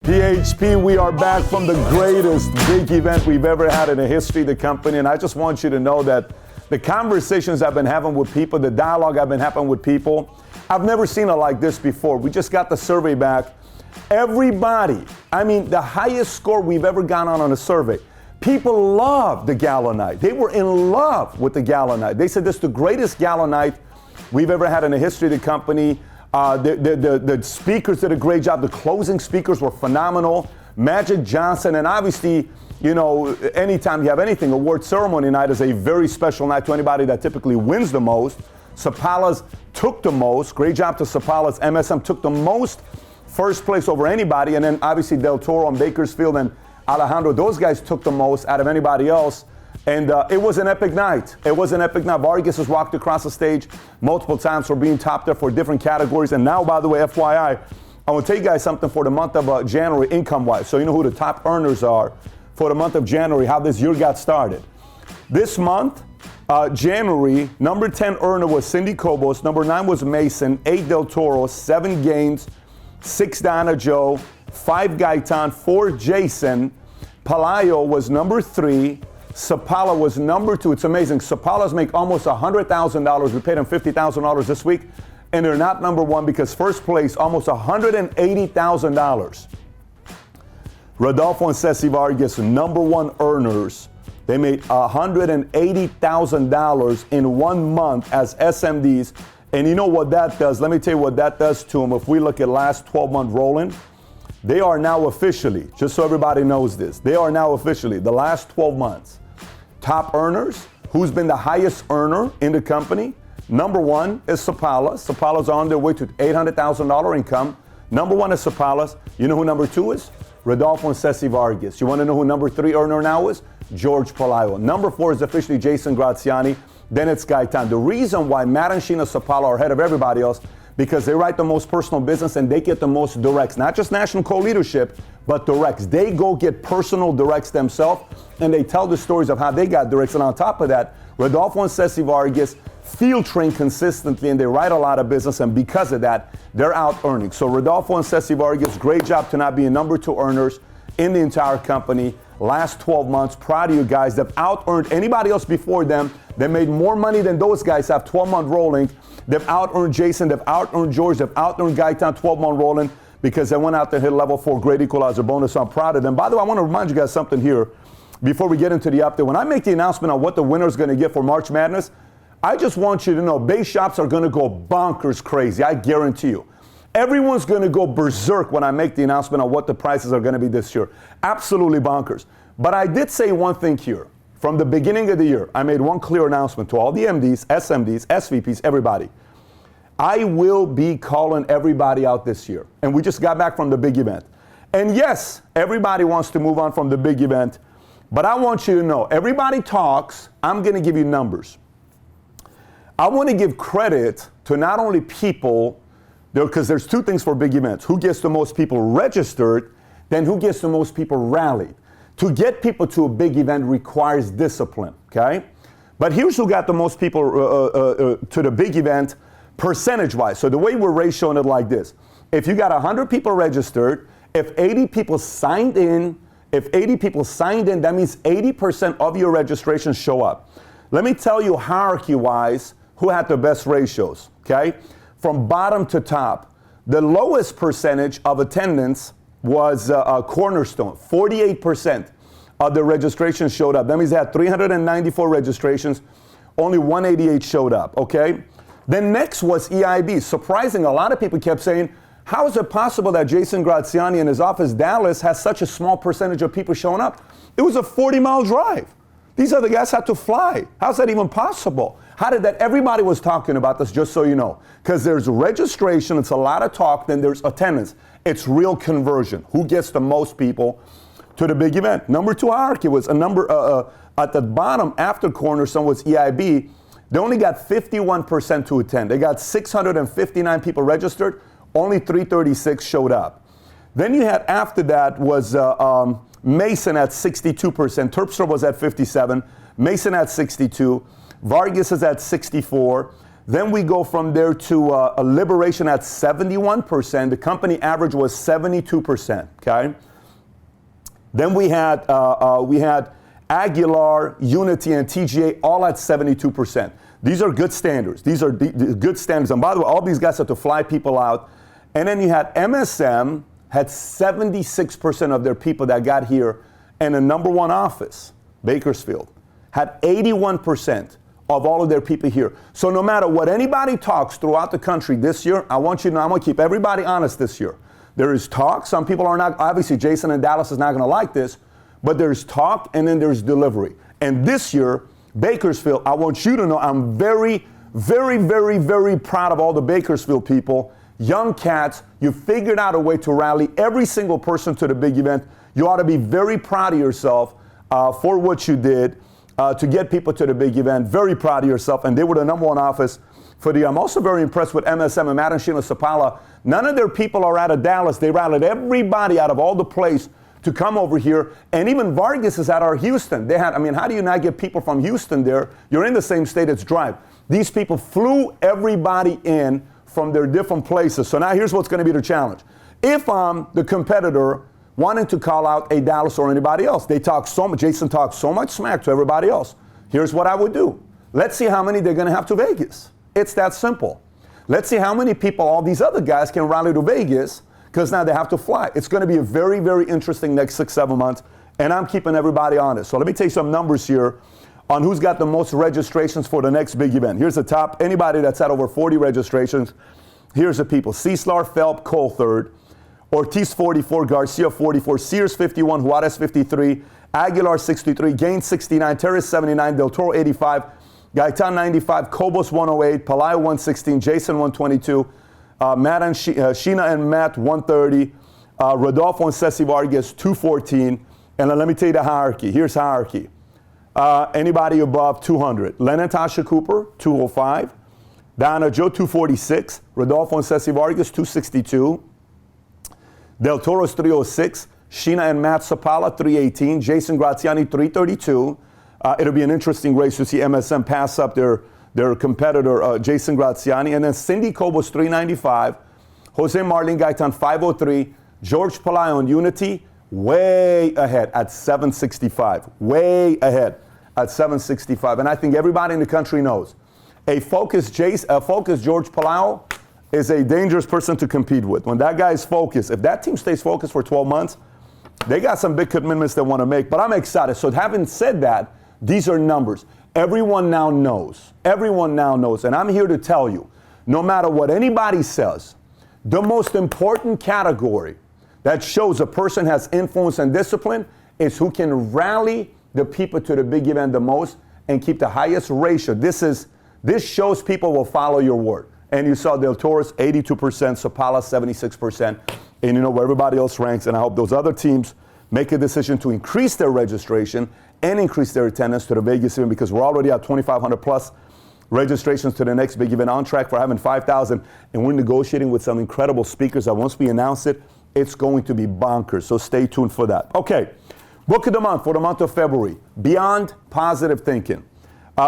PHP, we are back from the greatest big event we've ever had in the history of the company. And I just want you to know that the conversations I've been having with people, the dialogue I've been having with people, I've never seen it like this before. We just got the survey back. Everybody, I mean, the highest score we've ever gone on a survey. People loved the gala night. They were in love with the gala night. They said this is the greatest gala night we've ever had in the history of the company. The speakers did a great job. The closing speakers were phenomenal. Magic Johnson, and obviously, you know, anytime you have anything, award ceremony night is a very special night to anybody that typically wins the most. Sapalas took the most. Great job to Sapalas. MSM took the most first place over anybody, and then obviously Del Toro and Bakersfield and Alejandro, those guys took the most out of anybody else. And it was an epic night. It was an epic night. Vargas has walked across the stage multiple times for being top there for different categories. And now, by the way, FYI, I want to tell you guys something for the month of January income-wise. So you know who the top earners are for the month of January, how this year got started. This month, January, number 10 earner was Cindy Cobos. Number 9 was Mason. 8 Del Toro. 7 Gaines. 6 Donna Joe. 5 Gaitan. 4 Jason. Palayo was number 3. Sapala was number 2. It's amazing. Sapalas make almost $100,000. We paid them $50,000 this week. And they're not number 1 because first place, almost $180,000. Rodolfo and Ceci Vargas, number 1 earners. They made $180,000 in 1 month as SMDs. And you know what that does? Let me tell you what that does to them. If we look at last 12-month rolling, they are now officially, just so everybody knows this, they are now officially, the last 12 months, top earners. Who's been the highest earner in the company? Number 1 is Sapalas. Sapalas are on their way to $800,000 income. Number 1 is Sapalas. You know who number 2 is? Rodolfo and Ceci Vargas. You want to know who number 3 earner now is? George Palayo. Number 4 is officially Jason Graziani. Then it's Gaitan. The reason why Matt and Sheena Sapala are ahead of everybody else, because they write the most personal business and they get the most directs. Not just national co-leadership, but directs. They go get personal directs themselves, and they tell the stories of how they got directs. And on top of that, Rodolfo and Ceci Vargas field train consistently, and they write a lot of business, and because of that, they're out earning. So Rodolfo and Ceci Vargas, great job to not be number 2 earners in the entire company. Last 12 months, proud of you guys. They've out-earned anybody else before them. They made more money than those guys have 12-month rolling. They've out-earned Jason, they've out-earned George, they've out-earned Gaitan 12-month rolling because they went out to hit level 4 great equalizer bonus. So I'm proud of them. By the way, I want to remind you guys something here before we get into the update. When I make the announcement on what the winner is going to get for March Madness, I just want you to know base shops are going to go bonkers crazy. I guarantee you. Everyone's going to go berserk when I make the announcement on what the prices are going to be this year. Absolutely bonkers. But I did say one thing here. From the beginning of the year, I made one clear announcement to all the MDs, SMDs, SVPs, everybody. I will be calling everybody out this year. And we just got back from the big event. And yes, everybody wants to move on from the big event. But I want you to know, everybody talks, I'm going to give you numbers. I want to give credit to not only people, because there's 2 things for big events. Who gets the most people registered, then who gets the most people rallied. To get people to a big event requires discipline, okay? But here's who got the most people to the big event percentage-wise. So the way we're ratioing it like this. If you got 100 people registered, if 80 people signed in, that means 80% of your registrations show up. Let me tell you hierarchy-wise who had the best ratios, okay? From bottom to top, the lowest percentage of attendance was Cornerstone. 48% of the registrations showed up. That means they had 394 registrations. Only 188 showed up, okay? Then next was EIB. Surprising, a lot of people kept saying, how is it possible that Jason Graziani in his office, Dallas, has such a small percentage of people showing up? It was a 40-mile drive. These other guys had to fly. How's that even possible? How did that? Everybody was talking about this, just so you know. Because there's registration, it's a lot of talk, then there's attendance. It's real conversion. Who gets the most people to the big event? Number 2 hierarchy was a number at the bottom after Cornerstone was EIB. They only got 51% to attend. They got 659 people registered. Only 336 showed up. Then you had after that was Mason at 62%. Terpstra was at 57. Mason at 62. Vargas is at 64. Then we go from there to a Liberation at 71%. The company average was 72%, okay? Then we had Aguilar, Unity, and TGA all at 72%. These are good standards. These are good standards. And by the way, all these guys have to fly people out. And then you had MSM had 76% of their people that got here, and the number one office, Bakersfield, had 81% of all of their people here. So no matter what anybody talks throughout the country this year, I want you to know, I'm going to keep everybody honest this year. There is talk. Some people are not, obviously Jason in Dallas is not going to like this, but there's talk and then there's delivery. And this year, Bakersfield, I want you to know I'm very, very, very, very proud of all the Bakersfield people. Young cats, you figured out a way to rally every single person to the big event. You ought to be very proud of yourself for what you did to get people to the big event. Very proud of yourself. And they were the number one office for the year. I'm also very impressed with MSM and Matt and Sheena Sapala. None of their people are out of Dallas. They rallied everybody out of all the place to come over here. And even Vargas is at our Houston. They had, I mean, how do you not get people from Houston there? You're in the same state, it's drive. These people flew everybody in from their different places. So now here's what's going to be the challenge. If I'm the competitor wanting to call out a Dallas or anybody else, they talk so much, Jason talks so much smack to everybody else. Here's what I would do. Let's see how many they're going to have to Vegas. It's that simple. Let's see how many people all these other guys can rally to Vegas, because now they have to fly. It's going to be a very, very interesting next 6-7 months, and I'm keeping everybody honest. So let me take some numbers here on who's got the most registrations for the next big event. Here's the top, anybody that's had over 40 registrations. Here's the people. Ceslar, Phelps, Cole third. Ortiz 44, Garcia 44, Sears 51, Juarez 53, Aguilar 63, Gaines 69, Terrace 79, Del Toro 85, Gaitan 95, Cobos 108, Pelayo 116, Jason 122, Matt and Sheena and Matt 130, Rodolfo and Ceci Vargas 214. And let me tell you the hierarchy. Here's hierarchy. Anybody above 200. Len and Tasha Cooper 205, Donna Joe 246, Rodolfo and Ceci Vargas 262. Del Toro's 306, Sheena and Matt Sapala 318, Jason Graziani 332. It'll be an interesting race to see MSM pass up their competitor, Jason Graziani. And then Cindy Cobos 395, Jose Marlene Gaitan 503, George Pelayo and Unity way ahead at 765. Way ahead at 765. And I think everybody in the country knows a focused George Pelayo is a dangerous person to compete with. When that guy is focused, if that team stays focused for 12 months, they got some big commitments they want to make. But I'm excited. So having said that, these are numbers. Everyone now knows. Everyone now knows. And I'm here to tell you, no matter what anybody says, the most important category that shows a person has influence and discipline is who can rally the people to the big event the most and keep the highest ratio. This shows people will follow your word. And you saw Del Toro's 82%, Sapala 76%, and you know where everybody else ranks. And I hope those other teams make a decision to increase their registration and increase their attendance to the Vegas event, because we're already at 2,500 plus registrations to the next big event, on track for having 5,000. And we're negotiating with some incredible speakers that once we announce it, it's going to be bonkers. So stay tuned for that. Okay, book of the month for the month of February, Beyond Positive Thinking.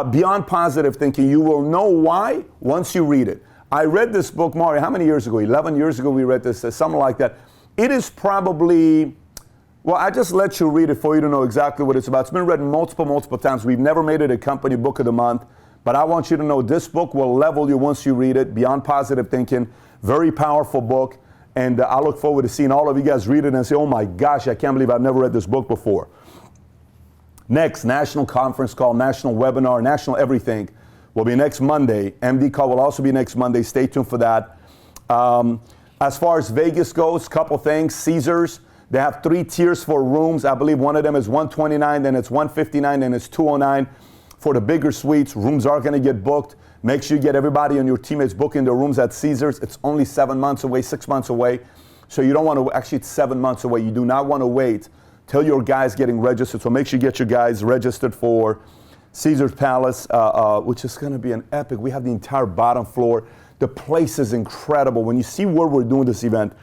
Beyond Positive Thinking, you will know why once you read it. I read this book, Mario, how many years ago? 11 years ago we read this, something like that. It is probably, well, I just let you read it for you to know exactly what it's about. It's been read multiple times. We've never made it a company book of the month, but I want you to know this book will level you once you read it. Beyond Positive Thinking, very powerful book. And I look forward to seeing all of you guys read it and say, oh my gosh, I can't believe I've never read this book before. Next, national conference call, national webinar, national everything will be next Monday. MD call will also be next Monday. Stay tuned for that. As far as Vegas goes, couple things. Caesars, they have 3 tiers for rooms. I believe one of them is $129, then it's $159, then it's $209. For the bigger suites, rooms are going to get booked. Make sure you get everybody and your teammates booking their rooms at Caesars. It's only 7 months away, 6 months away. So you don't want to, actually it's 7 months away. You do not want to wait till your guys getting registered. So make sure you get your guys registered for Caesars Palace, which is going to be an epic. We have the entire bottom floor. The place is incredible. When you see where we're doing this event,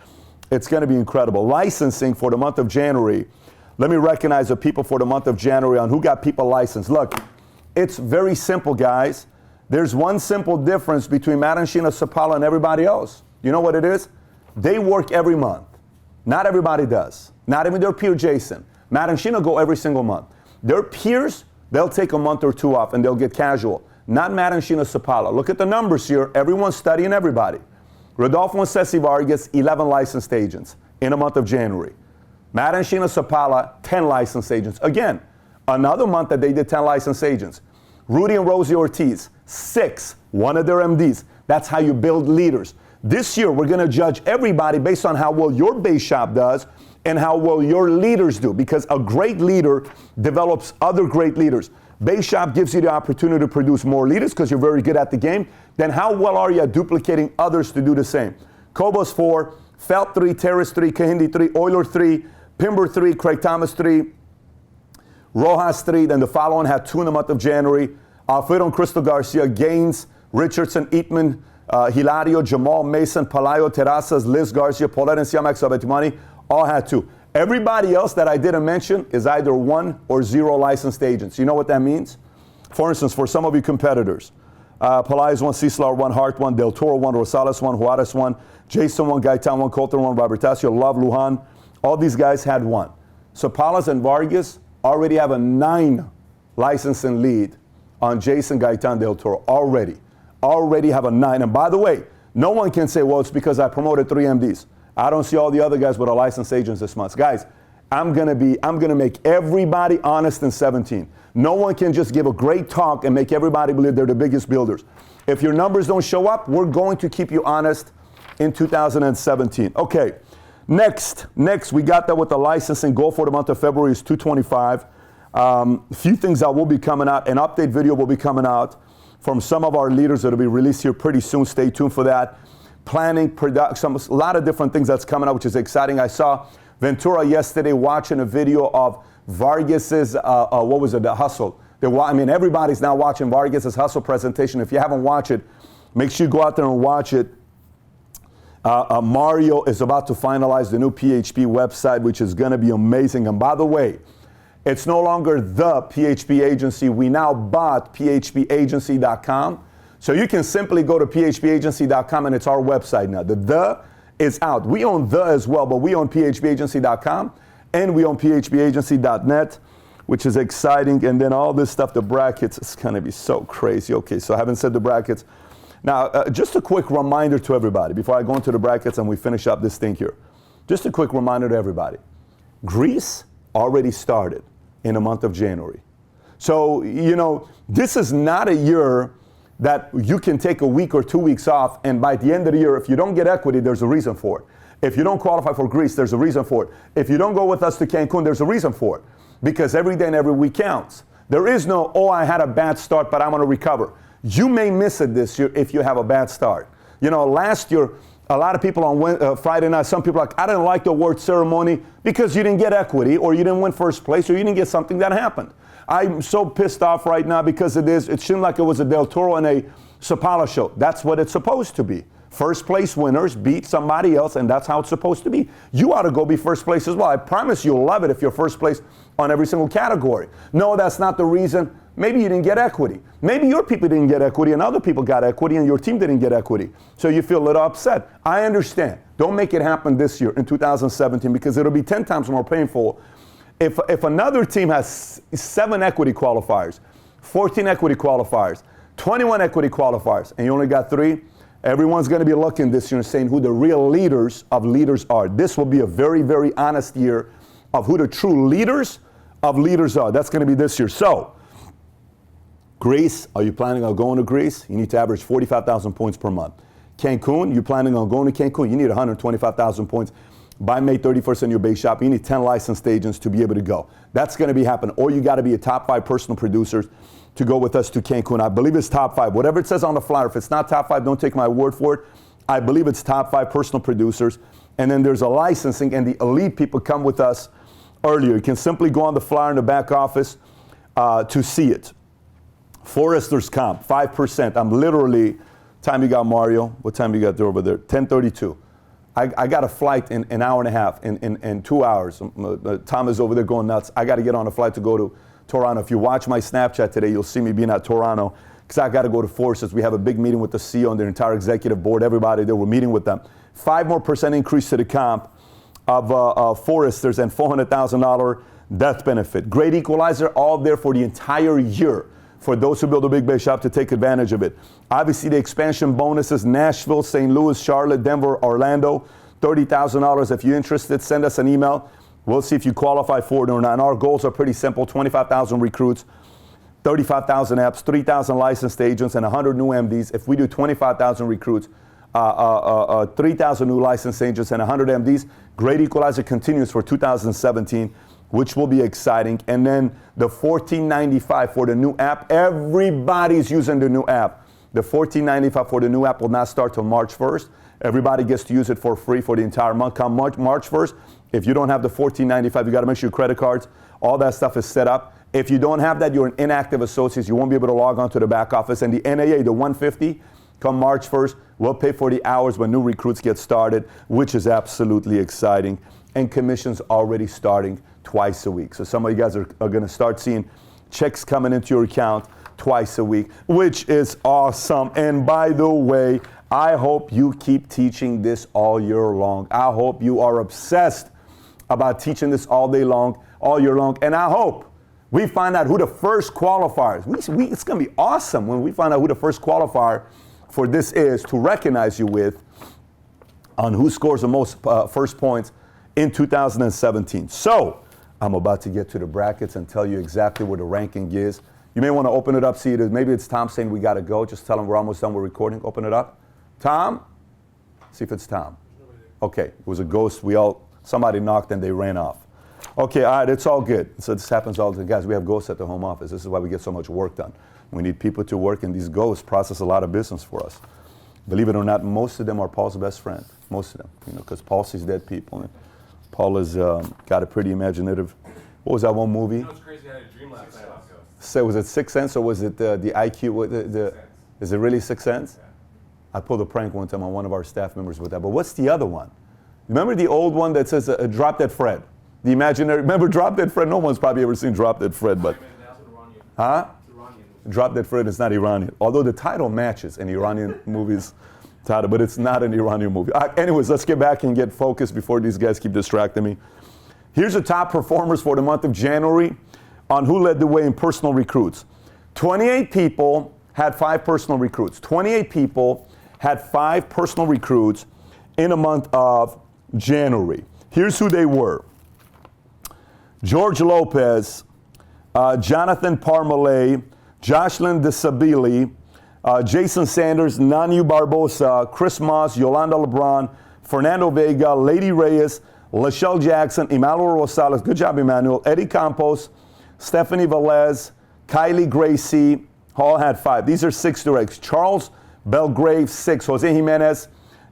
it's going to be incredible. Licensing for the month of January. Let me recognize the people for the month of January on who got people licensed. Look, it's very simple, guys. There's one simple difference between Matt and Sheena Sapala and everybody else. You know what it is? They work every month. Not everybody does. Not even their peer Jason. Matt and Sheena go every single month. Their peers, they'll take a month or two off and they'll get casual. Not Matt and Sheena Sapala. Look at the numbers here. Everyone's studying everybody. Rodolfo and Ceci Vargas, 11 licensed agents in a month of January. Matt and Sheena Sapala, 10 licensed agents. Again, another month that they did 10 licensed agents. Rudy and Rosie Ortiz, 6, one of their MDs. That's how you build leaders. This year, we're going to judge everybody based on how well your base shop does and how well your leaders do, because a great leader develops other great leaders. Base shop gives you the opportunity to produce more leaders because you're very good at the game. Then how well are you at duplicating others to do the same? Cobos 4, Felt 3, Terrace 3, Kahindi 3, Euler 3, Pimber 3, Craig Thomas 3, Rojas 3, then the following had 2 in the month of January. Alfredo and Crystal Garcia, Gaines, Richardson, Eatman, Hilario, Jamal, Mason, Palayo, Terrazas, Liz Garcia, Paulette and Siamak Sabetimani, all had 2. Everybody else that I didn't mention is either 1 or 0 licensed agents. You know what that means? For instance, for some of you competitors, Pelaez 1, Cislar 1, Hart 1, Del Toro 1, Rosales 1, Juarez 1, Jason 1, Gaitan 1, Coulter 1, Robertacio, Love, Lujan. All these guys had 1. So Palas and Vargas already have a 9 licensing lead on Jason, Gaitan, Del Toro. Already have a 9. And by the way, no one can say, well, it's because I promoted 3 MDs. I don't see all the other guys with a licensed agents this month. Guys, I'm gonna make everybody honest in 17. No one can just give a great talk and make everybody believe they're the biggest builders. If your numbers don't show up, we're going to keep you honest in 2017. Okay, next, we got that with the licensing. Goal for the month of February is 225. A few things that will be coming out. An update video will be coming out from some of our leaders that will be released here pretty soon. Stay tuned for that. Planning, production, a lot of different things that's coming out, which is exciting. I saw Ventura yesterday watching a video of Vargas's, the Hustle. Everybody's now watching Vargas's Hustle presentation. If you haven't watched it, make sure you go out there and watch it. Mario is about to finalize the new PHP website, which is going to be amazing. And by the way, it's no longer the PHP agency. We now bought phpagency.com. So you can simply go to phpagency.com and it's our website now. The is out. We own the as well, but we own phpagency.com and we own phpagency.net, which is exciting. And then all this stuff, the brackets, it's going to be so crazy. Okay, so I haven't said the brackets. Now, just a quick reminder to everybody before I go into the brackets and we finish up this thing here. Just a quick reminder to everybody. Greece already started in the month of January. So, this is not a year that you can take a week or 2 weeks off, and by the end of the year, if you don't get equity, there's a reason for it. If you don't qualify for Greece, there's a reason for it. If you don't go with us to Cancun, there's a reason for it. Because every day and every week counts. There is no, I had a bad start, but I'm going to recover. You may miss it this year if you have a bad start. Last year, a lot of people on Friday night, some people are like, I didn't like the award ceremony because you didn't get equity, or you didn't win first place, or you didn't get something that happened. I'm so pissed off right now because it seemed like it was a Del Toro and a Sapala show. That's what it's supposed to be. First place winners beat somebody else, and that's how it's supposed to be. You ought to go be first place as well. I promise you'll love it if you're first place on every single category. No, that's not the reason. Maybe you didn't get equity. Maybe your people didn't get equity and other people got equity and your team didn't get equity. So you feel a little upset. I understand. Don't make it happen this year in 2017 because it'll be 10 times more painful. If another team has 7 equity qualifiers, 14 equity qualifiers, 21 equity qualifiers, and you only got 3, everyone's going to be looking this year and saying who the real leaders of leaders are. This will be a very, very honest year of who the true leaders of leaders are. That's going to be this year. So, Greece, are you planning on going to Greece? You need to average 45,000 points per month. Cancun, you planning on going to Cancun? You need 125,000 points by May 31st in your base shop. You need 10 licensed agents to be able to go. That's going to be happening. Or you got to be a top 5 personal producers to go with us to Cancun. I believe it's top 5. Whatever it says on the flyer, if it's not top 5, don't take my word for it. I believe it's top 5 personal producers. And then there's a licensing, and the elite people come with us earlier. You can simply go on the flyer in the back office to see it. Forrester's Comp, 5%. I'm literally, time you got Mario? What time you got there over there? 10:32. I got a flight in an hour and a half, in 2 hours. Tom is over there going nuts. I got to get on a flight to go to Toronto. If you watch my Snapchat today, you'll see me being at Toronto. because I got to go to Forces. We have a big meeting with the CEO and their entire executive board, everybody there. We're meeting with them. 5% more increase to the comp of foresters and $400,000 death benefit. Great equalizer, all there for the entire year for those who build a Big Bay shop to take advantage of it. Obviously, the expansion bonuses, Nashville, St. Louis, Charlotte, Denver, Orlando, $30,000. If you're interested, send us an email. We'll see if you qualify for it or not. And our goals are pretty simple: 25,000 recruits, 35,000 apps, 3,000 licensed agents, and 100 new MDs. If we do 25,000 recruits, 3,000 new licensed agents, and 100 MDs, Great Equalizer continues for 2017, which will be exciting. And then the $14.95 for the new app. Everybody's using the new app. The $14.95 for the new app will not start till March 1st. Everybody gets to use it for free for the entire month. Come March 1st, if you don't have the $14.95, you got to make sure your credit cards, all that stuff is set up. If you don't have that, you're an inactive associate. You won't be able to log on to the back office. And the NAA, the $150, come March 1st, we'll pay for the hours when new recruits get started, which is absolutely exciting. And commissions already starting twice a week. So some of you guys are going to start seeing checks coming into your account twice a week, which is awesome. And by the way, I hope you keep teaching this all year long. I hope you are obsessed about teaching this all day long, all year long. And I hope we find out who the first qualifiers. It's going to be awesome when we find out who the first qualifier for this is to recognize you with on who scores the most first points in 2017. So I'm about to get to the brackets and tell you exactly where the ranking is. You may want to open it up, see it. Maybe it's Tom saying we got to go. Just tell him we're almost done with recording. Open it up. Tom? See if it's Tom. Okay, it was a ghost. Somebody knocked and they ran off. Okay, all right, it's all good. So this happens all the time. Guys, we have ghosts at the home office. This is why we get so much work done. We need people to work, and these ghosts process a lot of business for us. Believe it or not, most of them are Paul's best friend. Most of them, because Paul sees dead people. And Paul has got a pretty imaginative. What was that one movie? It's crazy. I had a dream last night about ghosts. So was it Sixth Sense or was it the IQ? Is it really Sixth Sense? Yeah. I pulled a prank one time on one of our staff members with that. But what's the other one? Remember the old one that says Drop Dead Fred? The imaginary. Remember Drop Dead Fred? No one's probably ever seen Drop Dead Fred, but. Huh? Drop Dead Fred is not Iranian. Although the title matches an Iranian movie's title, but it's not an Iranian movie. Anyways, let's get back and get focused before these guys keep distracting me. Here's the top performers for the month of January on who led the way in personal recruits. 28 people had 5 personal recruits. 28 people had 5 personal recruits in the month of January. Here's who they were. George Lopez, Jonathan Parmalee, Jocelyn DeSabili, Jason Sanders, Nanu Barbosa, Chris Moss, Yolanda LeBron, Fernando Vega, Lady Reyes, Lachelle Jackson, Emmanuel Rosales, good job Emmanuel, Eddie Campos, Stephanie Velez, Kylie Gracie, all had 5. These are 6 directs. Charles Belgrave, 6. Jose Jimenez,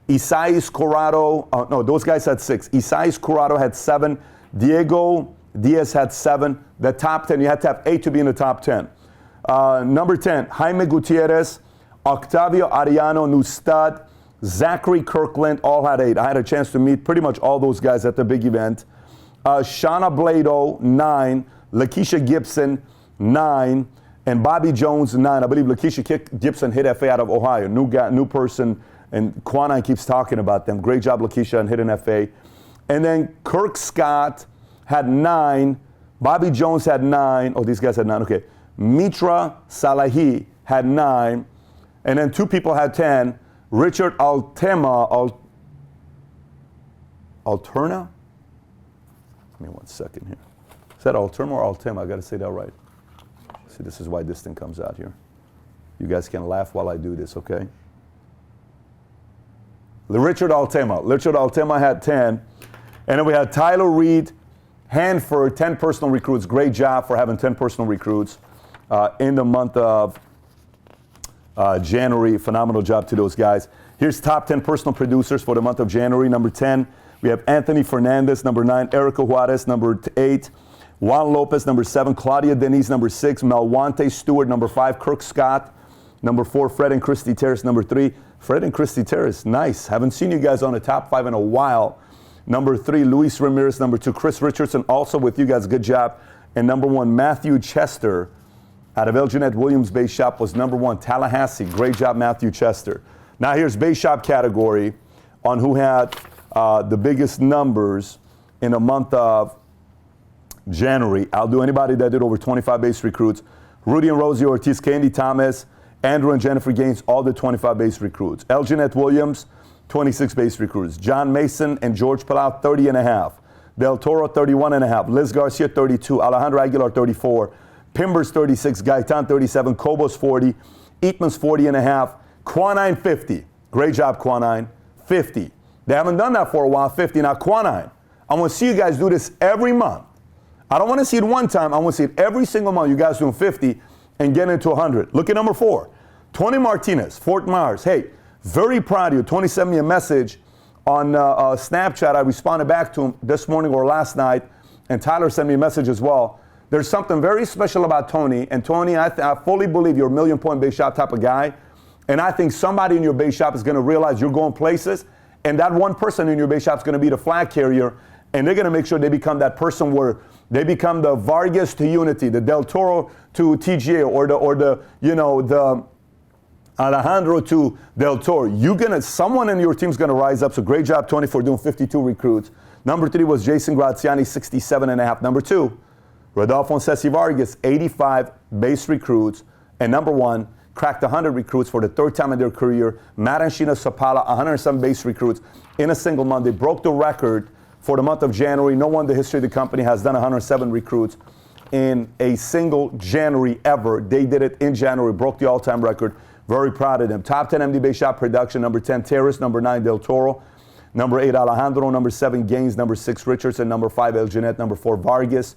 Isais Corrado, no, those guys had 6. Isais Corrado had 7. Diego Diaz had 7. The top 10, you had to have 8 to be in the top 10. Number 10, Jaime Gutierrez, Octavio Ariano Nustad, Zachary Kirkland, all had 8. I had a chance to meet pretty much all those guys at the big event. Shauna Blado, 9. Lakeisha Gibson, 9. And Bobby Jones, 9. I believe Lakeisha Gibson hit FA out of Ohio. New person, and Quanine keeps talking about them. Great job, Lakeisha, on hitting FA. And then Kirk Scott had 9. Bobby Jones had 9. Oh, these guys had 9. Okay. Mitra Salahi had 9. And then 2 people had 10. Richard Alterna? Give me 1 second here. Is that Alterma or Altema? I got to say that right. See, this is why this thing comes out here. You guys can laugh while I do this, okay? Richard Altema. Richard Altema had 10. And then we had Tyler Reed, Hanford, 10 personal recruits. Great job for having 10 personal recruits in the month of January. Phenomenal job to those guys. Here's top 10 personal producers for the month of January. Number 10, we have Anthony Fernandez. Number 9, Erica Juarez. Number 8, Juan Lopez. Number 7, Claudia Denise. Number 6, Melwante Stewart. Number 5, Kirk Scott. Number 4, Fred and Christy Terrace. Number 3, Fred and Christy Terrace. Nice. Haven't seen you guys on the top 5 in a while. Number 3, Luis Ramirez. Number 2, Chris Richardson. Also with you guys. Good job. And number 1, Matthew Chester. out of El Jeanette Williams Base Shop was number 1, Tallahassee. Great job, Matthew Chester. Now here's Base Shop category on who had the biggest numbers in the month of January. I'll do anybody that did over 25 base recruits. Rudy and Rosie Ortiz, Candy Thomas, Andrew and Jennifer Gaines, all the 25 base recruits. El Jeanette Williams, 26 base recruits. John Mason and George Palau, 30 and a half. Del Toro, 31 and a half. Liz Garcia, 32. Alejandro Aguilar, 34. Pimbers, 36. Gaitan, 37. Cobos, 40. Eatman's, 40 and a half. Quanine, 50. Great job, Quanine. 50. They haven't done that for a while, 50. Now, Quanine, I want to see you guys do this every month. I don't want to see it one time. I want to see it every single month. You guys doing 50 and getting into 100. Look at number 4. Tony Martinez, Fort Myers. Hey, very proud of you. Tony sent me a message on Snapchat. I responded back to him this morning or last night, and Tyler sent me a message as well. There's something very special about Tony. And Tony, I fully believe you're a million-point base shop type of guy. And I think somebody in your base shop is going to realize you're going places, and that one person in your base shop is going to be the flag carrier, and they're going to make sure they become that person where they become the Vargas to Unity, the Del Toro to TGA, or the Alejandro to Del Toro. Someone in your team's going to rise up. So great job, Tony, for doing 52 recruits. Number 3 was Jason Graziani, 67 and a half. Number 2, Rodolfo Ceci Vargas, 85 base recruits. And number 1, cracked 100 recruits for the 3rd time in their career. Matt and Sheena Sapala, 107 base recruits in a single month. They broke the record for the month of January. No one in the history of the company has done 107 recruits in a single January ever. They did it in January, broke the all-time record. Very proud of them. Top 10 MD Base Shop production. Number 10, Terrace. Number 9, Del Toro. Number 8, Alejandro. Number 7, Gaines. Number 6, Richardson. Number 5, El Jeanette. Number 4, Vargas.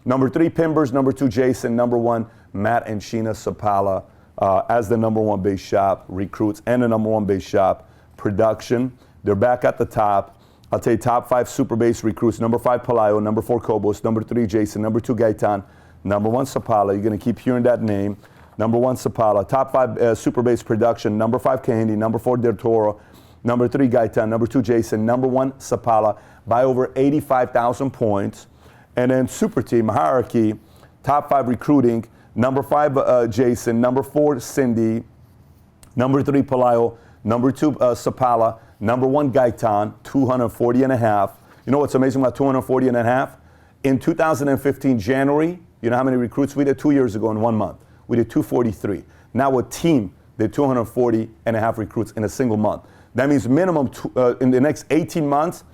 Number 3, Pimbers. Number 2, Jason. Number 1, Matt and Sheena Sapala as the number 1 base shop recruits and the number 1 base shop production. They're back at the top. I'll tell you top 5 super base recruits. Number 5, Palayo. Number 4, Cobos. Number 3, Jason. Number 2, Gaitan. Number 1, Sapala. You're going to keep hearing that name. Number 1, Sapala. Top 5 super base production. Number 5, Candy. Number 4, Del Toro. Number 3, Gaitan. Number 2, Jason. Number 1, Sapala by over 85,000 points. And then super team hierarchy, top 5 recruiting. Number 5, Jason. Number 4, Cindy. Number 3, Palayo. Number 2, Sapala. Number 1, Gaitan, 240 and a half. You know what's amazing about 240 and a half? In 2015, January, you know how many recruits we did 2 years ago in 1 month? We did 243. Now a team did 240 and a half recruits in a single month. That means minimum in the next 18 months,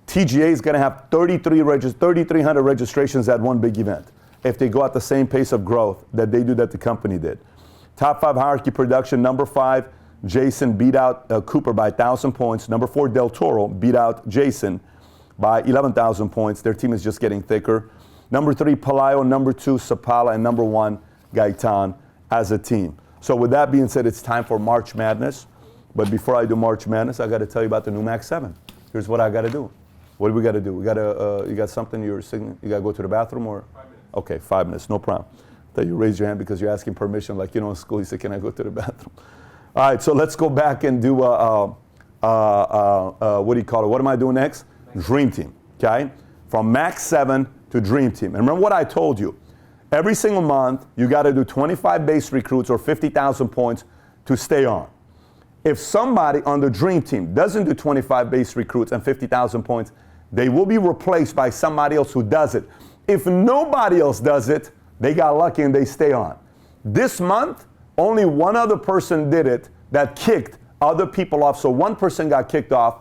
TGA is going to have 3,300 registrations at one big event if they go at the same pace of growth that they do that the company did. Top 5 hierarchy production. Number 5, Jason beat out Cooper by 1,000 points. Number 4, Del Toro beat out Jason by 11,000 points. Their team is just getting thicker. Number 3, Palayo. Number 2, Sapala. And number 1, Gaitan as a team. So with that being said, it's time for March Madness. But before I do March Madness, I got to tell you about the new Max 7. Here's what I got to do. What do we got to do? We got to. You got something you're signaling? You got to go to the bathroom or? 5 minutes. Okay, 5 minutes, no problem. That you raise your hand because you're asking permission, like in school. You say, "Can I go to the bathroom?" All right, so let's go back and do what do you call it? What am I doing next? Dream Team. Okay, from Max 7 to Dream Team. And remember what I told you. Every single month, you got to do 25 base recruits or 50,000 points to stay on. If somebody on the Dream Team doesn't do 25 base recruits and 50,000 points, they will be replaced by somebody else who does it. If nobody else does it, they got lucky and they stay on. This month, only one other person did it that kicked other people off. So one person got kicked off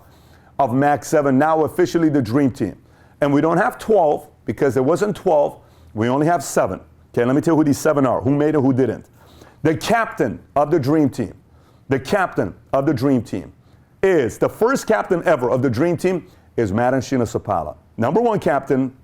of Max 7, now officially the Dream Team. And we don't have 12 because there wasn't 12. We only have 7. Okay, let me tell you who these 7 are, who made it, who didn't. The captain of the Dream Team. The captain of the Dream Team is, the first captain ever of the Dream Team is Matt and Sheena Sapala. Number 1 captain.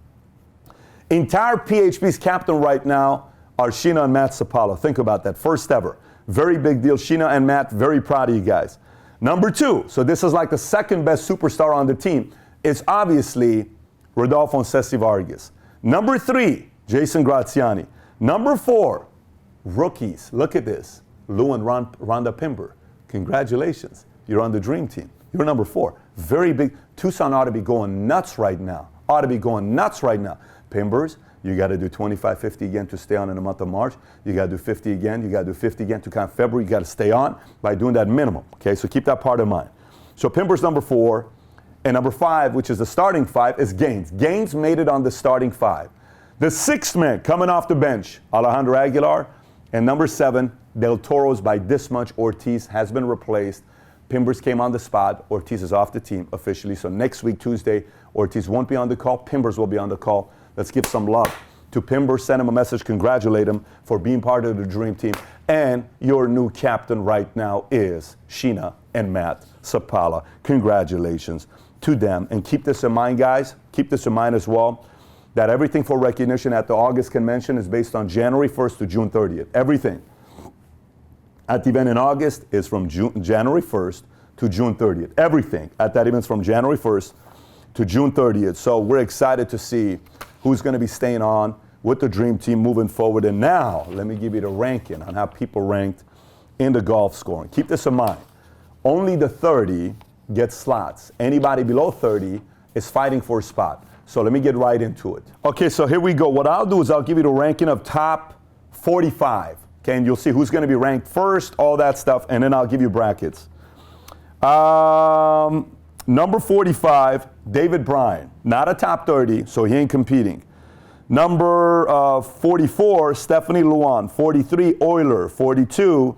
Entire PHP's captain right now are Sheena and Matt Sapala. Think about that. First ever. Very big deal. Sheena and Matt, very proud of you guys. Number 2, so this is like the second best superstar on the team, is obviously Rodolfo Ceci Vargas. Number 3, Jason Graziani. Number 4, rookies. Look at this. Lou and Rhonda Pimber. Congratulations. You're on the Dream Team. You're number 4. Very big. Tucson ought to be going nuts right now ought to be going nuts right now. Pimbers, you got to do 25, 50 again to stay on in the month of March. You got to do 50 again. You got to do 50 again to count February. You got to stay on by doing that minimum. Okay, so keep that part in mind. So Pimbers number 4. And number 5, which is the starting 5, is Gaines. Gaines made it on the starting 5. The 6th man coming off the bench, Alejandro Aguilar. And number 7, Del Toro's by this much. Ortiz has been replaced. Pimbers came on the spot. Ortiz is off the team officially. So next week, Tuesday, Ortiz won't be on the call. Pimbers will be on the call. Let's give some love to Pimbers. Send him a message. Congratulate him for being part of the Dream Team. And your new captain right now is Sheena and Matt Sapala. Congratulations to them. And keep this in mind, guys. Keep this in mind as well, that everything for recognition at the August convention is based on January 1st to June 30th. Everything at the event in August is from January 1st to June 30th. Everything at that event is from January 1st to June 30th. So we're excited to see who's going to be staying on with the Dream Team moving forward. And now, let me give you the ranking on how people ranked in the golf scoring. Keep this in mind. Only the 30 get slots. Anybody below 30 is fighting for a spot. So let me get right into it. Okay, so here we go. What I'll do is I'll give you the ranking of top 45. Okay, and you'll see who's going to be ranked first, all that stuff, and then I'll give you brackets. Number 45, David Bryan. Not a top 30, so he ain't competing. Number 44, Stephanie Luan. 43, Euler. 42,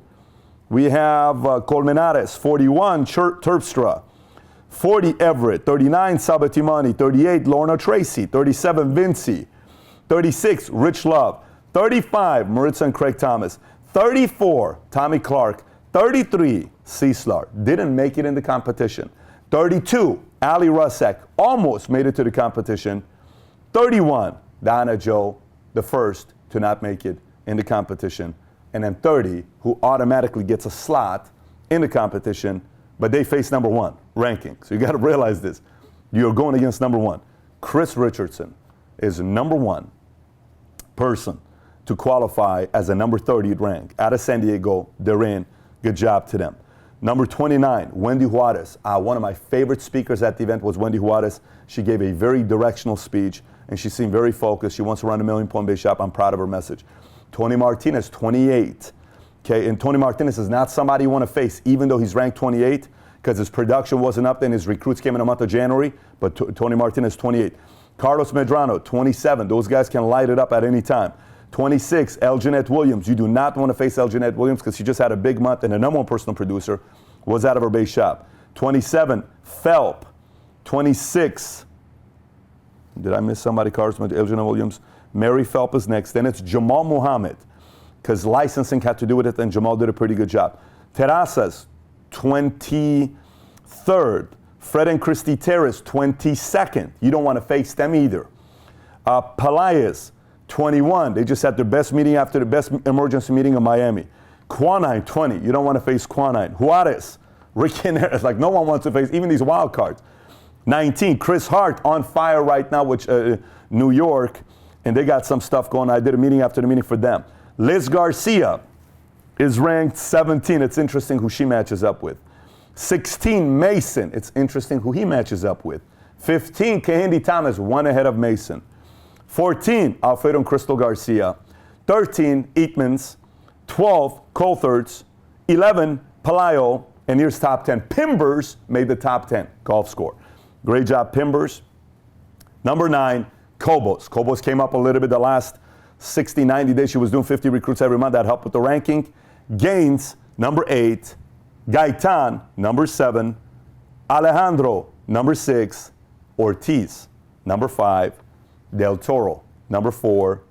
we have Colmenares. 41, Terpstra. 40, Everett. 39, Sabatimani. 38, Lorna Tracy. 37, Vinci. 36, Rich Love. 35, Maritza and Craig Thomas. 34, Tommy Clark. 33, Cieslar. Didn't make it in the competition. 32, Ali Rusek. Almost made it to the competition. 31, Dana Joe, the first to not make it in the competition. And then 30, who automatically gets a slot in the competition, but they face number 1 ranking. So you got to realize this. You're going against number 1. Chris Richardson is number 1 person to qualify as a number 30 rank. Out of San Diego, they're in. Good job to them. Number 29, Wendy Juarez. One of my favorite speakers at the event was Wendy Juarez. She gave a very directional speech, and she seemed very focused. She wants to run a $1 million point base shop. I'm proud of her message. Tony Martinez, 28. Okay, and Tony Martinez is not somebody you want to face, even though he's ranked 28, because his production wasn't up then. His recruits came in the month of January, but Tony Martinez, 28. Carlos Medrano, 27. Those guys can light it up at any time. 26, Elginette Williams. You do not want to face Elginette Williams because she just had a big month, and the number 1 personal producer was out of her base shop. 27, Phelp. 26, did I miss somebody? Carlos Elginette Williams. Mary Phelp is next. Then it's Jamal Muhammad, because licensing had to do with it, and Jamal did a pretty good job. Terrazas, 23rd. Fred and Christy Terrace, 22nd. You don't want to face them either. Pelaez, 21. They just had their best meeting after the best emergency meeting in Miami. Quanine, 20. You don't want to face Quanine. Juarez, Ricky Neres, like no one wants to face even these wild cards. 19, Chris Hart on fire right now with New York, and they got some stuff going. I did a meeting after the meeting for them. Liz Garcia is ranked 17. It's interesting who she matches up with. 16, Mason. It's interesting who he matches up with. 15, Kehinde Thomas, 1 ahead of Mason. 14, Alfredo and Crystal Garcia. 13, Eatmans. 12, Coulthard's. 11, Palaio. And here's top 10. Pimbers made the top 10 golf score. Great job, Pimbers. Number 9, Cobos. Cobos came up a little bit the last 60, 90 days. She was doing 50 recruits every month. That helped with the ranking. Gaines, number 8. Gaitan, number 7. Alejandro, number 6. Ortiz, number 5. Del Toro, number 4.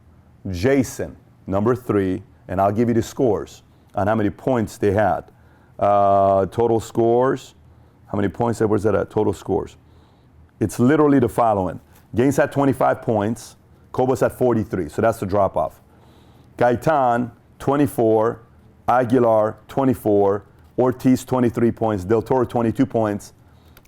Jason, number 3. And I'll give you the scores on how many points they had. Total scores. How many points was that at? Total scores. It's literally the following. Gaines had 25 points. Cobos had 43. So that's the drop off. Gaitan, 24. Aguilar, 24. Ortiz, 23 points. Del Toro, 22 points.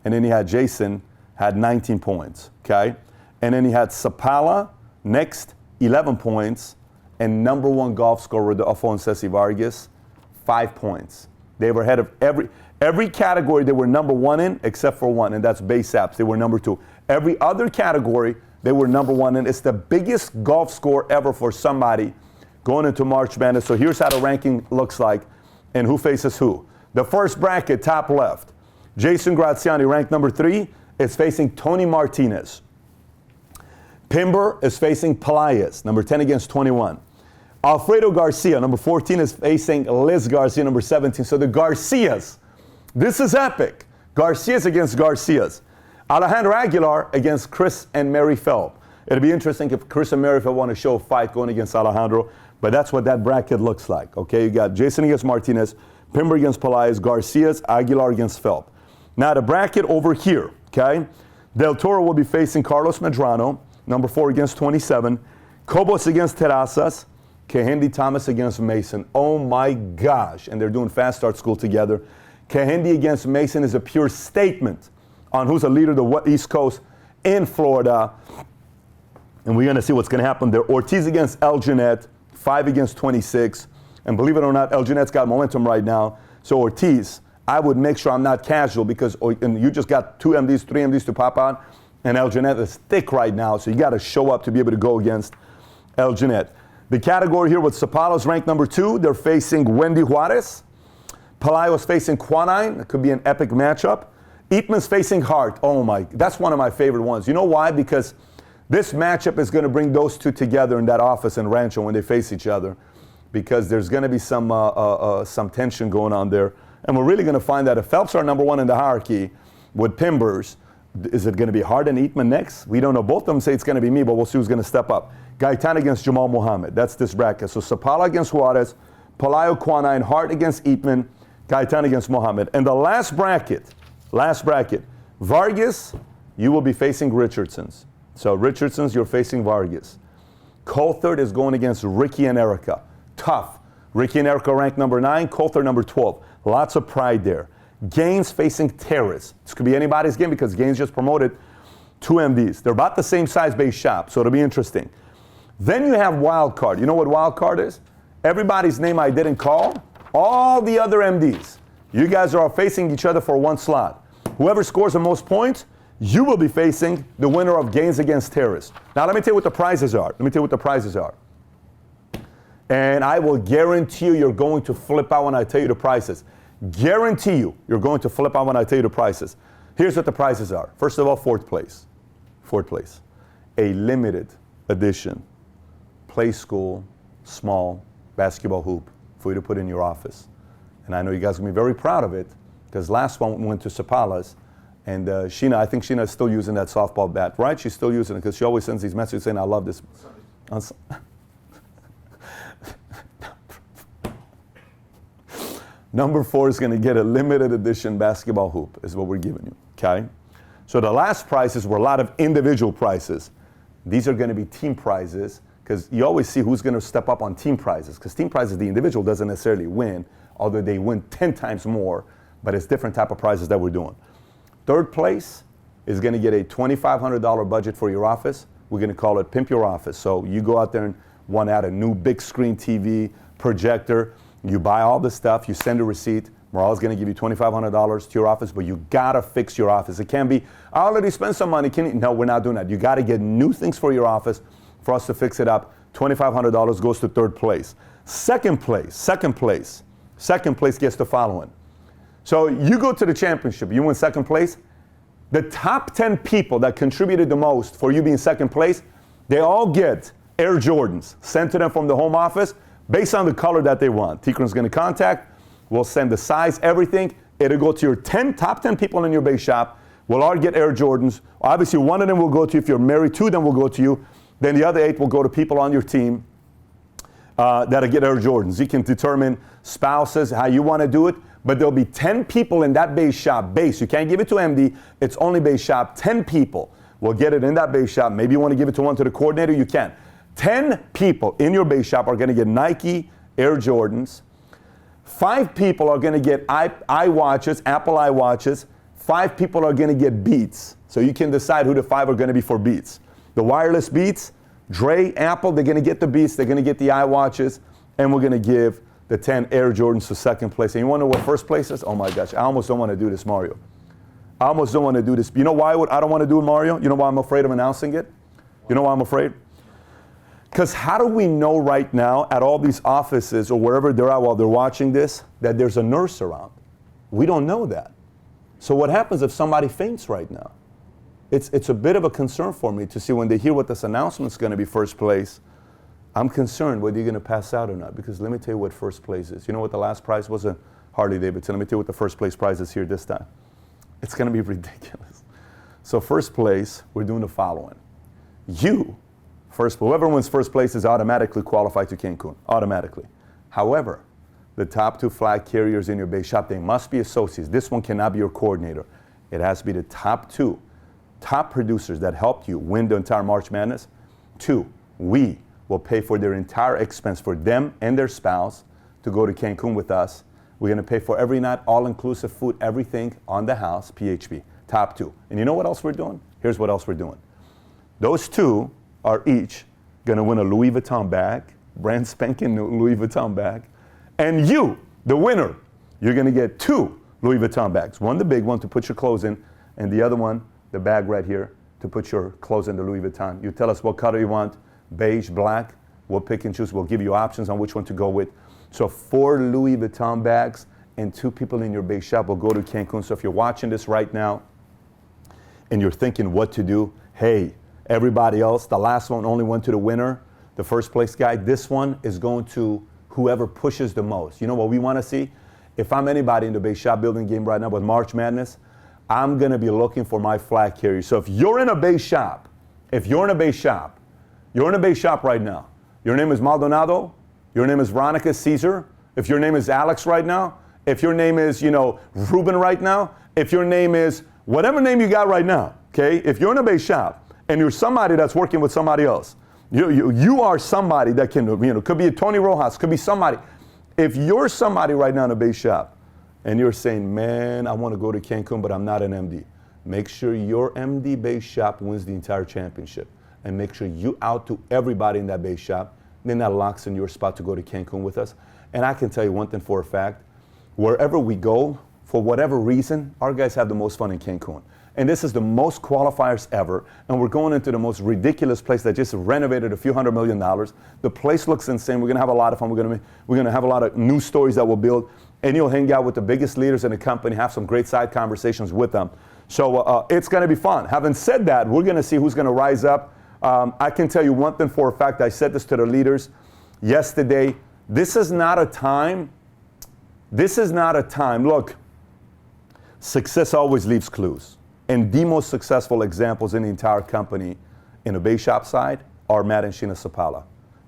And then he had Jason, had 19 points. Okay? And then he had Sapala, next, 11 points. And number 1 golf scorer, the Afonso Vargas, 5 points. They were ahead of every category they were number 1 in, except for 1, and that's base apps. They were number 2. Every other category, they were number one, and it's the biggest golf score ever for somebody going into March Madness. So here's how the ranking looks like and who faces who. The first bracket, top left, Jason Graziani, ranked number 3, is facing Tony Martinez. Pimber is facing Pelaez, number 10 against 21. Alfredo Garcia, number 14, is facing Liz Garcia, number 17. So the Garcias, this is epic. Garcias against Garcias. Alejandro Aguilar against Chris and Mary Phelps. It'll be interesting if Chris and Mary Phelps want to show a fight going against Alejandro, but that's what that bracket looks like. Okay, you got Jason against Martinez, Pimber against Pelaez, Garcias, Aguilar against Phelps. Now the bracket over here, okay? Del Toro will be facing Carlos Medrano, number 4 against 27. Cobos against Terrazas. Kehendi Thomas against Mason. Oh my gosh. And they're doing Fast Start School together. Kehendi against Mason is a pure statement on who's a leader of the East Coast in Florida. And we're going to see what's going to happen there. Ortiz against El Jeanette, 5 against 26. And believe it or not, El Jeanette's got momentum right now. So Ortiz, I would make sure I'm not casual because and you just got 2 MDs, 3 MDs to pop out. And El Jeanette is thick right now, so you got to show up to be able to go against El Jeanette. The category here with Sapala's ranked number 2. They're facing Wendy Juarez. Pelayo's facing Quanine. It could be an epic matchup. Eatman's facing Hart. Oh my, that's one of my favorite ones. You know why? Because this matchup is going to bring those two together in that office in Rancho when they face each other, because there's going to be some tension going on there. And we're really going to find that if Phelps are number 1 in the hierarchy with Pimbers, is it going to be Hart and Eatman next? We don't know. Both of them say it's going to be me, but we'll see who's going to step up. Gaitan against Jamal Muhammad. That's this bracket. So Sapala against Juarez, Pelayo Quanine, Hart against Eatman, Gaitan against Muhammad. And the last bracket, Vargas, you will be facing Richardson's. So Richardson's, you're facing Vargas. Coulthard is going against Ricky and Erica. Tough. Ricky and Erica ranked number 9, Coulthard number 12. Lots of pride there. Gaines facing Terrace. This could be anybody's game because Gaines just promoted 2 MDs. They're about the same size base shop, so it'll be interesting. Then you have wild card. You know what wild card is? Everybody's name I didn't call, all the other MDs. You guys are all facing each other for 1 slot. Whoever scores the most points, you will be facing the winner of Gaines against Terrace. Now let me tell you what the prizes are. And I will guarantee you're going to flip out when I tell you the prices. Guarantee you're going to flip out when I tell you the prices. Here's what the prices are. First of all, fourth place. A limited edition play school small basketball hoop for you to put in your office. And I know you guys are going to be very proud of it because last one went to Sapala's. And Sheena, I think Sheena is still using that softball bat, right? She's still using it because she always sends these messages saying, I love this. Number 4 is going to get a limited edition basketball hoop is what we're giving you, okay? So the last prizes were a lot of individual prizes. These are going to be team prizes because you always see who's going to step up on team prizes because team prizes, the individual doesn't necessarily win, although they win 10 times more, but it's different type of prizes that we're doing. Third place is going to get a $2,500 budget for your office. We're going to call it Pimp Your Office. So you go out there and want to add a new big screen TV, projector. You buy all the stuff, you send a receipt. Morale's going to give you $2,500 to your office, but you got to fix your office. It can't be, I already spent some money. No, we're not doing that. You got to get new things for your office for us to fix it up. $2,500 goes to third place. Second place gets the following. So you go to the championship, you win second place. The top 10 people that contributed the most for you being second place, they all get Air Jordans sent to them from the home office based on the color that they want. Tikran's going to contact. We'll send the size, everything. It'll go to your top 10 people in your base shop. We'll all get Air Jordans. Obviously, one of them will go to you. If you're married, 2 of them will go to you. Then the other 8 will go to people on your team that'll get Air Jordans. You can determine spouses, how you want to do it. But there'll be 10 people in that base shop. You can't give it to MD. It's only base shop. 10 people will get it in that base shop. Maybe you want to give it to one to the coordinator. You can. 10 people in your base shop are going to get Nike Air Jordans. 5 people are going to get iWatches, Apple iWatches. 5 people are going to get Beats. So you can decide who the 5 are going to be for Beats. The wireless Beats, Dre, Apple, they're going to get the Beats. They're going to get the iWatches. And we're going to give the 10 Air Jordans to second place. And you want to know what first place is? Oh my gosh, I almost don't want to do this, Mario. I almost don't want to do this. You know why I don't want to do it, Mario? You know why I'm afraid of announcing it? You know why I'm afraid? Because how do we know right now at all these offices or wherever they're at while they're watching this that there's a nurse around? We don't know that. So what happens if somebody faints right now? It's a bit of a concern for me to see when they hear what this announcement's going to be first place. I'm concerned whether you're going to pass out or not, because let me tell you what first place is. You know what the last prize was? A Harley Davidson. Let me tell you what the first place prize is here this time. It's going to be ridiculous. So first place, we're doing the following. Whoever wins first place is automatically qualified to Cancun, automatically. However, the top 2 flag carriers in your base shop, they must be associates. This one cannot be your coordinator. It has to be the top 2 top producers that helped you win the entire March Madness. 2, we will pay for their entire expense for them and their spouse to go to Cancun with us. We're going to pay for every night, all-inclusive food, everything on the house, PHP, top 2. And you know what else we're doing? Here's what else we're doing. Those 2 are each going to win a Louis Vuitton bag, brand spanking new Louis Vuitton bag. And you, the winner, you're going to get 2 Louis Vuitton bags. One, the big one to put your clothes in, and the other one, the bag right here, to put your clothes in the Louis Vuitton. You tell us what color you want, beige, black. We'll pick and choose. We'll give you options on which one to go with. So 4 Louis Vuitton bags and 2 people in your base shop will go to Cancun. So if you're watching this right now and you're thinking what to do, hey, everybody else, the last one only went to the winner, the first place guy. This one is going to whoever pushes the most. You know what we want to see? If I'm anybody in the base shop building game right now with March Madness, I'm going to be looking for my flag carrier. So if you're in a base shop right now, your name is Maldonado, your name is Veronica Caesar, if your name is Alex right now, if your name is, Ruben right now, if your name is whatever name you got right now, okay? If you're in a base shop and you're somebody that's working with somebody else, you are somebody that can, could be a Tony Rojas, could be somebody. If you're somebody right now in a base shop, and you're saying, man, I want to go to Cancun, but I'm not an MD. Make sure your MD base shop wins the entire championship. And make sure you out to everybody in that base shop. Then that locks in your spot to go to Cancun with us. And I can tell you one thing for a fact. Wherever we go, for whatever reason, our guys have the most fun in Cancun. And this is the most qualifiers ever. And we're going into the most ridiculous place that just renovated a few $100 million. The place looks insane. We're going to have a lot of fun. We're going to have a lot of new stories that we'll build. And you'll hang out with the biggest leaders in the company, have some great side conversations with them. So it's going to be fun. Having said that, we're going to see who's going to rise up. I can tell you one thing for a fact. I said this to the leaders yesterday. This is not a time. Look, success always leaves clues. And the most successful examples in the entire company in the base shop side are Matt and Sheena Sapala.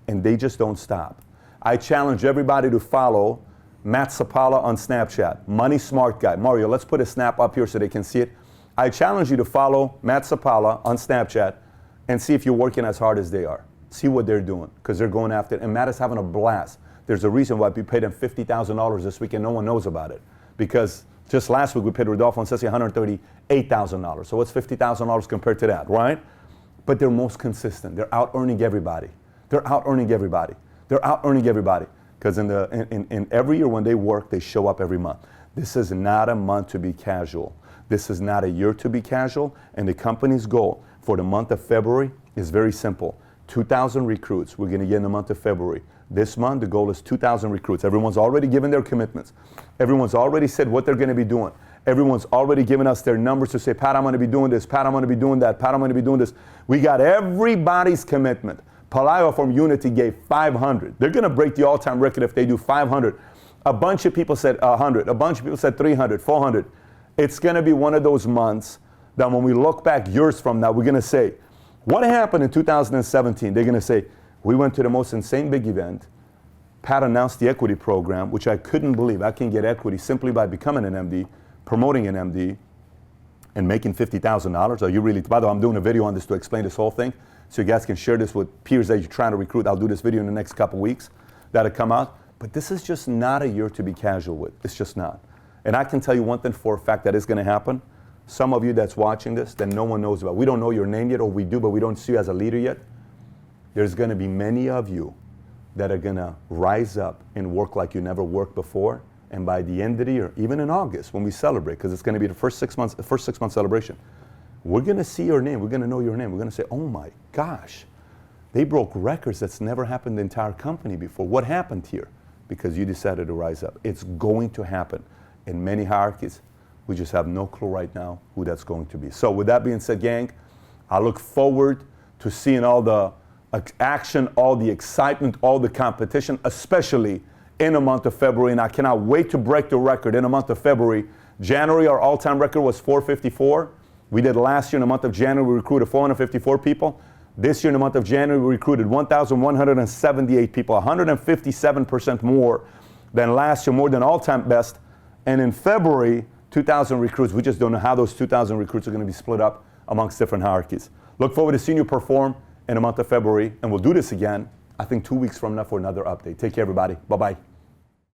And they just don't stop. I challenge everybody to follow Matt Sapala on Snapchat. Money Smart Guy. Mario, let's put a snap up here so they can see it. I challenge you to follow Matt Sapala on Snapchat and see if you're working as hard as they are. See what they're doing, because they're going after it. And Matt is having a blast. There's a reason why we paid him $50,000 this week and no one knows about it. Because just last week we paid Rodolfo and Ceci $138,000. So what's $50,000 compared to that, right? But they're most consistent. They're out earning everybody. Because in every year when they work, they show up every month. This is not a month to be casual. This is not a year to be casual. And the company's goal for the month of February is very simple. 2,000 recruits we're going to get in the month of February. This month, the goal is 2,000 recruits. Everyone's already given their commitments. Everyone's already said what they're going to be doing. Everyone's already given us their numbers to say, Pat, I'm going to be doing this. Pat, I'm going to be doing that. Pat, I'm going to be doing this. We got everybody's commitment. Palaio from Unity gave 500. They're going to break the all-time record if they do 500. A bunch of people said 100. A bunch of people said 300, 400. It's going to be one of those months that when we look back years from now, we're going to say, what happened in 2017? They're going to say, we went to the most insane big event. Pat announced the equity program, which I couldn't believe. I can get equity simply by becoming an MD, promoting an MD, and making $50,000. Are you really? By the way, I'm doing a video on this to explain this whole thing, so you guys can share this with peers that you're trying to recruit. I'll do this video in the next couple weeks. That'll come out. But this is just not a year to be casual with. It's just not. And I can tell you one thing for a fact that is going to happen. Some of you that's watching this that no one knows about. We don't know your name yet, or we do, but we don't see you as a leader yet. There's going to be many of you that are going to rise up and work like you never worked before, And by the end of the year, even in August when we celebrate, because it's going to be the first 6 month celebration, we're going to see your name. We're going to know your name. We're going to say, oh my gosh, they broke records that's never happened in the entire company before. What happened here? Because you decided to rise up. It's going to happen in many hierarchies. We just have no clue right now who that's going to be. So with that being said, gang, I look forward to seeing all the action, all the excitement, all the competition, especially in the month of February. And I cannot wait to break the record in the month of February. January, our all-time record was 454. We did last year in the month of January, we recruited 454 people. This year in the month of January, we recruited 1,178 people, 157% more than last year, more than all-time best. And in February, 2,000 recruits. We just don't know how those 2,000 recruits are going to be split up amongst different hierarchies. Look forward to seeing you perform in the month of February, and we'll do this again, I think 2 weeks from now for another update. Take care, everybody. Bye-bye.